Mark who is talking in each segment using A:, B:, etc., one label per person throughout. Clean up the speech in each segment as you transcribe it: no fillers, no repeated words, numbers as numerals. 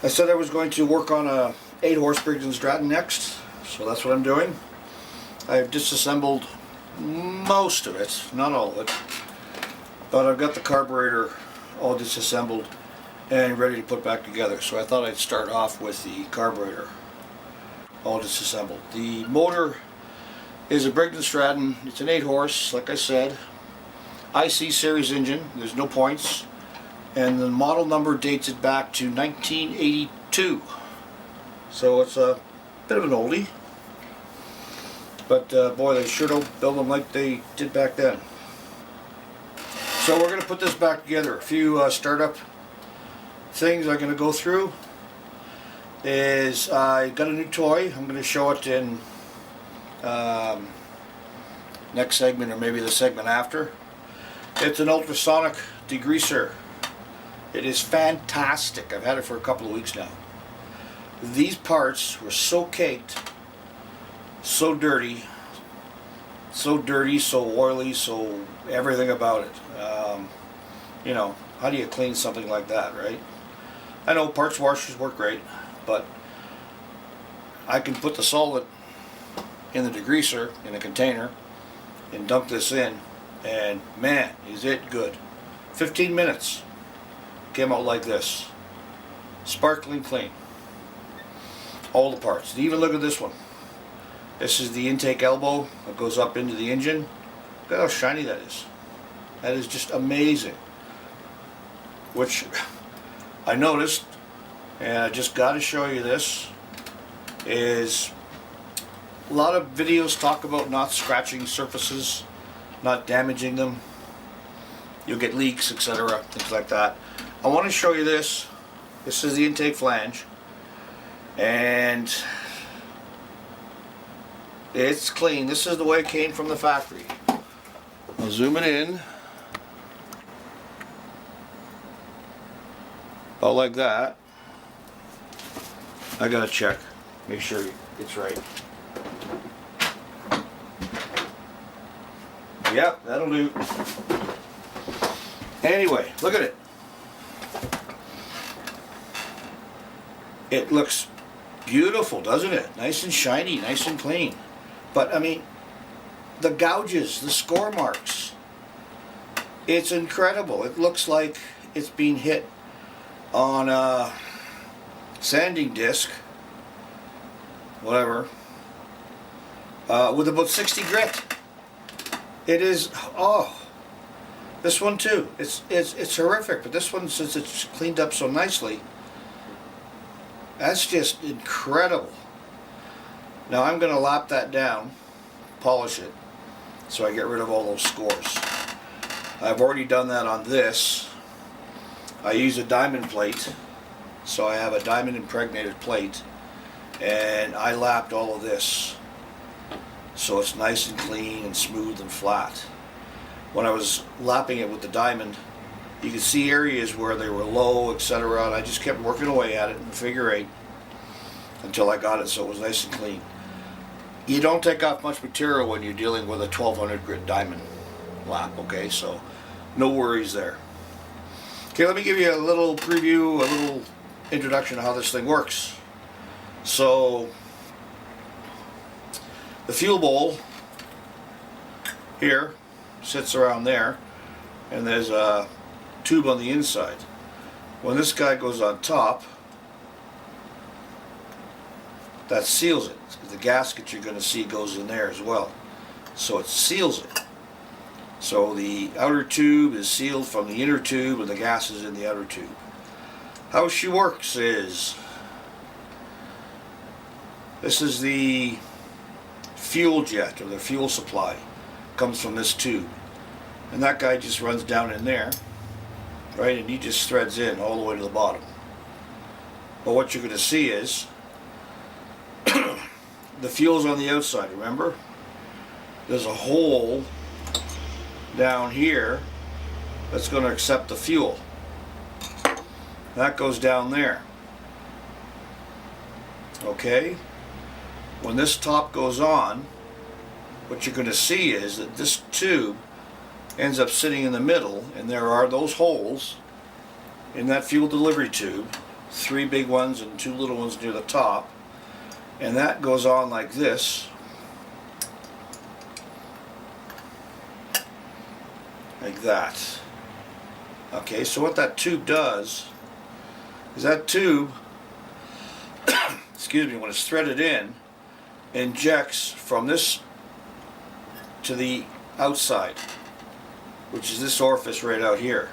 A: I said I was going to work on a 8-horse Briggs and Stratton next, so that's what I'm doing. I've disassembled most of it, not all of it, but I've got the carburetor all disassembled and ready to put back together. So I thought I'd start off with the carburetor all disassembled. The motor is a Briggs and Stratton. It's an 8-horse, like I said, IC series engine. There's no points. And the model number dates it back to 1982. So it's a bit of an oldie. But boy, they sure don't build them like they did back then. So we're going to put this back together. A few startup things I'm going to go through is I got a new toy. I'm going to show it in next segment, or maybe the segment after. It's an ultrasonic degreaser. It is fantastic. I've had it for a couple of weeks now. These parts were so caked, so dirty, so oily, so everything about it. You know, how do you clean something like that, right? I know parts washers work great, but I can put the solvent in the degreaser in a container and dump this in, and man, is it good. 15 minutes. Came out like this. Sparkling clean. All the parts. Even look at this one. This is the intake elbow that goes up into the engine. Look at how shiny that is. That is just amazing. Which I noticed, and I just got to show you this, is a lot of videos talk about not scratching surfaces, not damaging them. You'll get leaks, etc., things like that. I want to show you this. This is the intake flange, and it's clean. This is the way it came from the factory. I'll zoom it in. About like that. I gotta check, make sure it's right. Yep, that'll do. Anyway, look at it. It looks beautiful, doesn't it? Nice and shiny, nice and clean. But I mean, the gouges, the score marks, it's incredible. It looks like it's being hit on a sanding disc, whatever, with about 60 grit. It is, oh, this one too. It's horrific, but this one, since it's cleaned up so nicely, that's just incredible. Now I'm going to lap that down, polish it, so I get rid of all those scores. I've already done that on this. I use a diamond plate, so I have a diamond impregnated plate, and I lapped all of this so it's nice and clean and smooth and flat. When I was lapping it with the diamond, you could see areas where they were low, etc., and I just kept working away at it in figure 8 until I got it so it was nice and clean. You don't take off much material when you're dealing with a 1200 grit diamond lap, okay, so no worries there. Okay, let me give you a little preview, a little introduction of how this thing works. So, the fuel bowl here sits around there, and there's a tube on the inside. When this guy goes on top, that seals it. The gasket you're going to see goes in there as well. So it seals it. So the outer tube is sealed from the inner tube, and the gas is in the outer tube. How she works is, this is the fuel jet, or the fuel supply, comes from this tube. And that guy just runs down in there, right, and he just threads in all the way to the bottom. But what you're going to see is, the fuel's on the outside, remember? There's a hole down here that's going to accept the fuel. That goes down there. Okay? When this top goes on, what you're going to see is that this tube ends up sitting in the middle, and there are those holes in that fuel delivery tube 3 big ones and 2 little ones near the top, and that goes on like this, like that. Okay, so what that tube does is that tube excuse me, when it's threaded in, injects from this to the outside, which is this orifice right out here,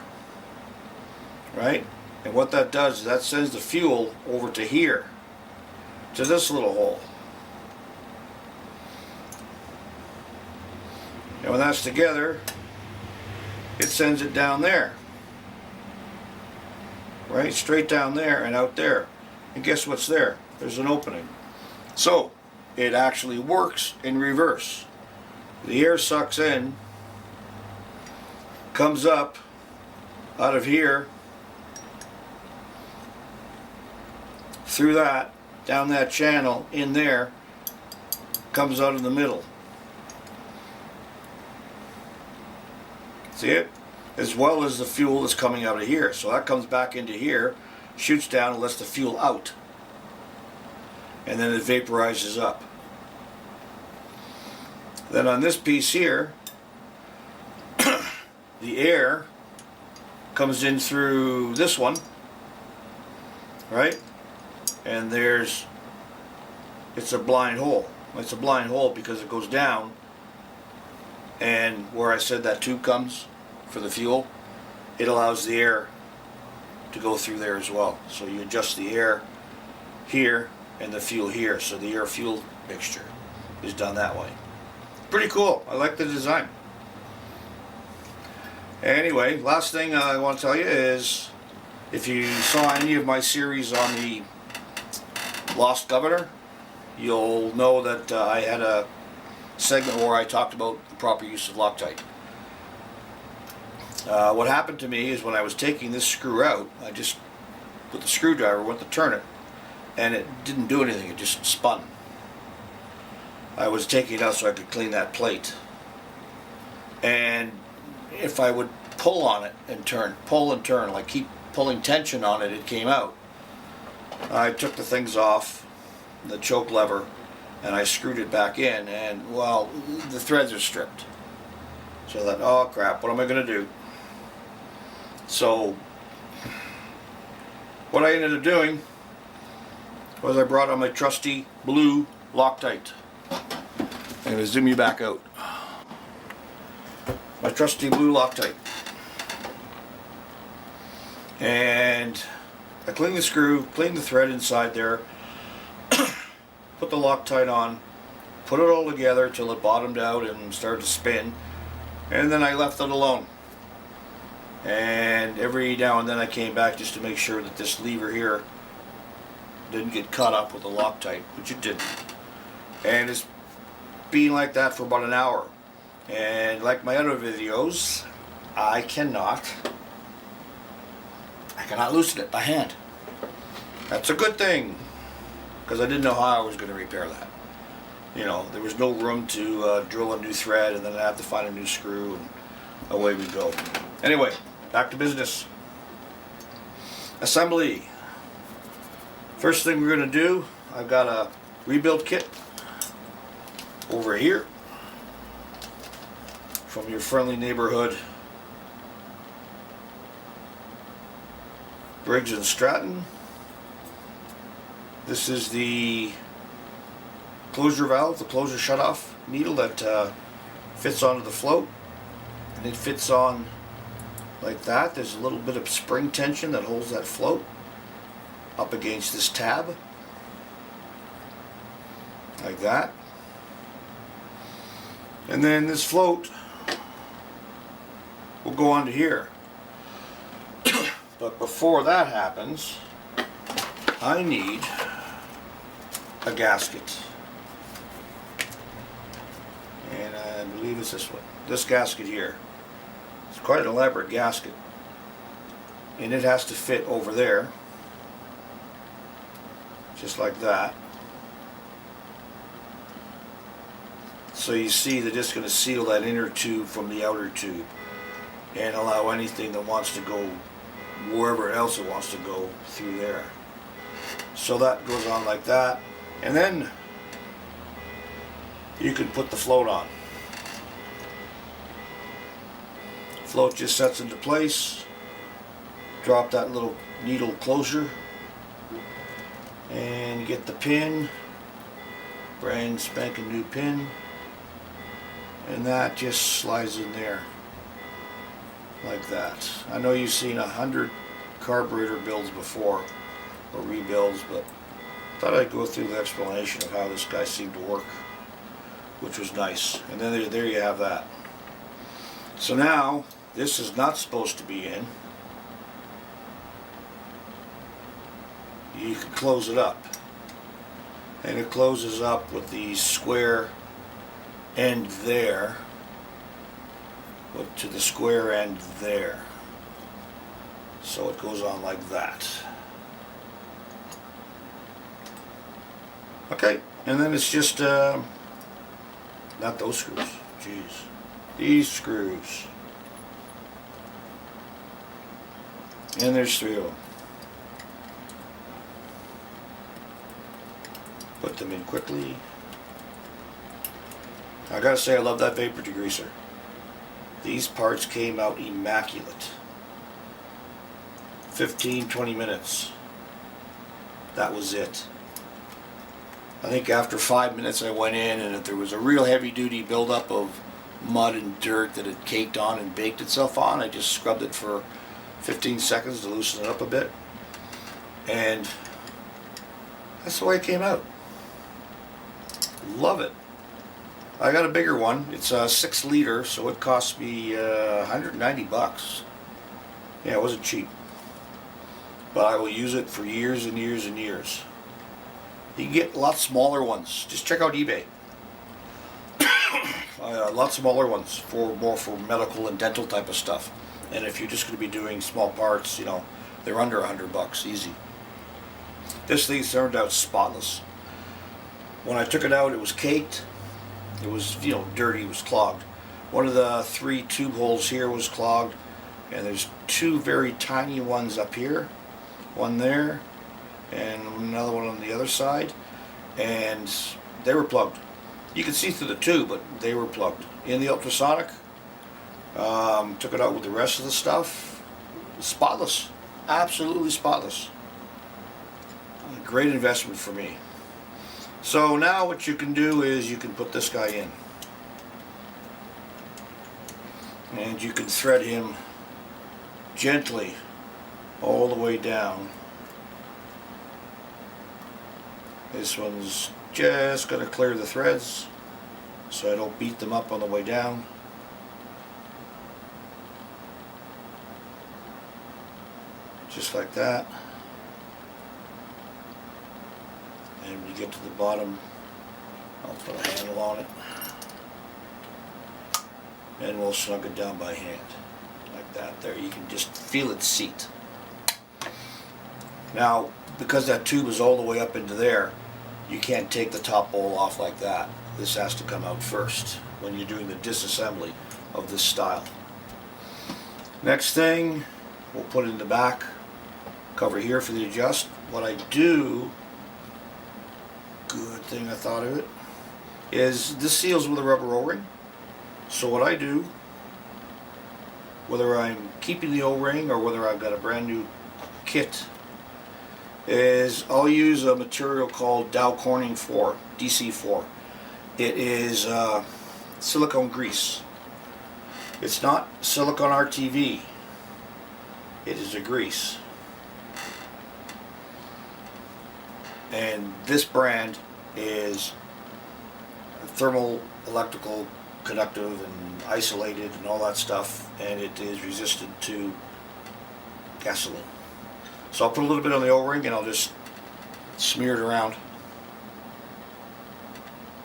A: right? And what that does is that sends the fuel over to here, to this little hole. And when that's together, it sends it down there, right? Straight down there and out there. And guess what's there? There's an opening. So it actually works in reverse. The air sucks in, comes up out of here, through that, down that channel, in there, comes out in the middle. See it? As well as the fuel that's coming out of here. So that comes back into here, shoots down and lets the fuel out. And then it vaporizes up. Then on this piece here, the air comes in through this one, right? And it's a blind hole. It's a blind hole because it goes down, and where I said that tube comes for the fuel, it allows the air to go through there as well. So you adjust the air here and the fuel here, so the air fuel mixture is done that way. Pretty cool. I like the design. Anyway, last thing I want to tell you is, if you saw any of my series on the Lost Governor, you'll know that I had a segment where I talked about the proper use of Loctite. What happened to me is when I was taking this screw out, I just, with the screwdriver, went to turn it, and it didn't do anything, it just spun. I was taking it out so I could clean that plate. And if I would pull on it and turn, pull and turn, like keep pulling tension on it, it came out. I took the things off, the choke lever, and I screwed it back in, and well, the threads are stripped. So I thought, oh crap, what am I going to do? So what I ended up doing was I brought on my trusty blue Loctite. I'm going to zoom you back out. My trusty blue Loctite. And I cleaned the screw, cleaned the thread inside there, put the Loctite on, put it all together till it bottomed out and started to spin, and then I left it alone. And every now and then I came back just to make sure that this lever here didn't get caught up with the Loctite, which it didn't. And it's been like that for about an hour. And like my other videos, I cannot loosen it by hand. That's a good thing, because I didn't know how I was going to repair that. You know, there was no room to drill a new thread and then I have to find a new screw, and away we go. Anyway, back to business. Assembly. First thing we're going to do, I've got a rebuild kit over here from your friendly neighborhood Briggs and Stratton. This is the closure valve, the closure shutoff needle that fits onto the float, and it fits on like that. There's a little bit of spring tension that holds that float up against this tab, like that. And then this float will go onto here. But before that happens, I need a gasket. And I believe it's this one. This gasket here. It's quite an elaborate gasket. And it has to fit over there. Just like that. So you see that it's going to seal that inner tube from the outer tube and allow anything that wants to go wherever else it wants to go through there. So that goes on like that, and then you can put the float on. Float just sets into place. Drop that little needle closure and get the pin, brand spanking new pin, and that just slides in there like that. I know you've seen 100 carburetor builds before, or rebuilds, but thought I'd go through the explanation of how this guy seemed to work, which was nice. And then there you have that. So now this is not supposed to be in. You can close it up, and it closes up with the square end there, to the square end there. So it goes on like that. Okay, and then it's just not those screws, jeez, these screws, and there's 3 of them. Put them in quickly. I gotta say, I love that vapor degreaser. These parts came out immaculate. 15-20 minutes. That was it. I think after 5 minutes I went in, and if there was a real heavy duty buildup of mud and dirt that had caked on and baked itself on, I just scrubbed it for 15 seconds to loosen it up a bit. And that's the way it came out. Love it. I got a bigger one. It's a 6 liter, so it cost me 190 bucks. Yeah, it wasn't cheap. But I will use it for years and years and years. You can get a lot smaller ones. Just check out eBay. A lot smaller ones for more for medical and dental type of stuff. And if you're just going to be doing small parts, you know, they're under 100 bucks, easy. This thing turned out spotless. When I took it out, it was caked. It was, you know, dirty. It was clogged. One of the 3 tube holes here was clogged, and there's 2 very tiny ones up here, one there, and another one on the other side, and they were plugged. You could see through the tube, but they were plugged. In the ultrasonic, took it out with the rest of the stuff. Spotless, absolutely spotless. A great investment for me. So now what you can do is you can put this guy in, and you can thread him gently all the way down. This one's just going to clear the threads so I don't beat them up on the way down. Just like that. And when you get to the bottom, I'll put a handle on it, and we'll snug it down by hand like that. There, you can just feel it seat. Now, because that tube is all the way up into there, you can't take the top bowl off like that. This has to come out first when you're doing the disassembly of this style. Next thing, we'll put in the back cover here for the adjust. What I do, good thing I thought of it, is this seals with a rubber O-ring. So what I do, whether I'm keeping the O-ring or whether I've got a brand new kit, is I'll use a material called Dow Corning 4, DC4. It is silicone grease. It's not silicone RTV. It is a grease. And this brand is thermal, electrical, conductive, and isolated, and all that stuff, and it is resistant to gasoline. So I'll put a little bit on the O-ring, and I'll just smear it around.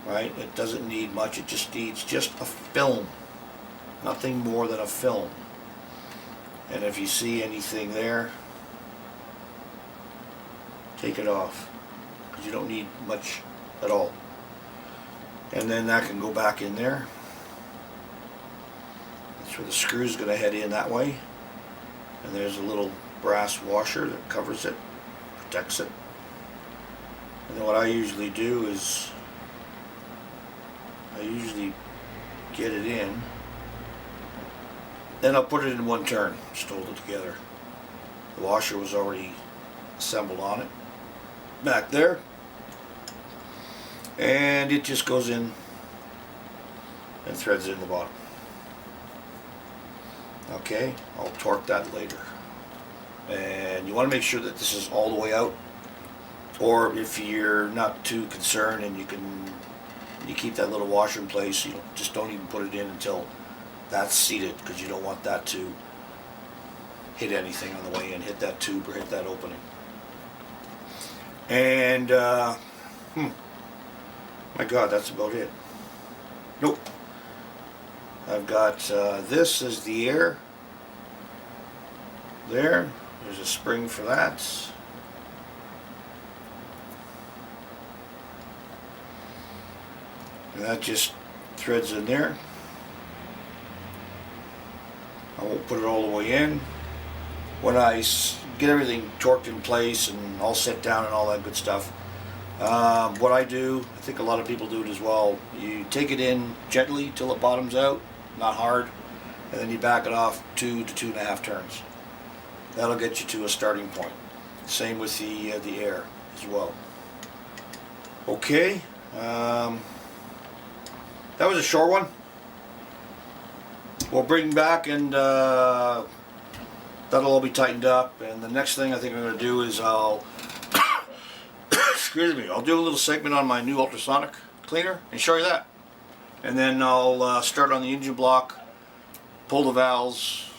A: Right? It doesn't need much. It just needs just a film. Nothing more than a film. And if you see anything there, take it off, because you don't need much at all. And then that can go back in there. That's where the screw's going to head in that way. And there's a little brass washer that covers it, protects it. And then what I usually do is I usually get it in, then I'll put it in one turn, just hold it together. The washer was already assembled on it back there, and it just goes in and threads in the bottom. Okay, I'll torque that later. And you want to make sure that this is all the way out, or if you're not too concerned and you keep that little washer in place, you just don't even put it in until that's seated, because you don't want that to hit anything on the way in, hit that tube or hit that opening. And my God, that's about it. Nope. I've got this is the air. There's a spring for that. And that just threads in there. I won't put it all the way in. When I get everything torqued in place and all set down and all that good stuff, what I do, I think a lot of people do it as well, you take it in gently till it bottoms out, not hard, and then you back it off 2 to 2.5 turns. That'll get you to a starting point. Same with the air as well. Okay, that was a short one. We'll bring back and that'll all be tightened up. And the next thing I think I'm going to do is I'll excuse me, I'll do a little segment on my new ultrasonic cleaner and show you that. And then I'll start on the engine block, pull the valves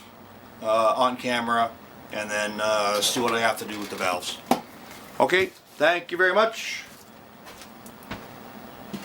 A: on camera, and then see what I have to do with the valves. Okay, thank you very much.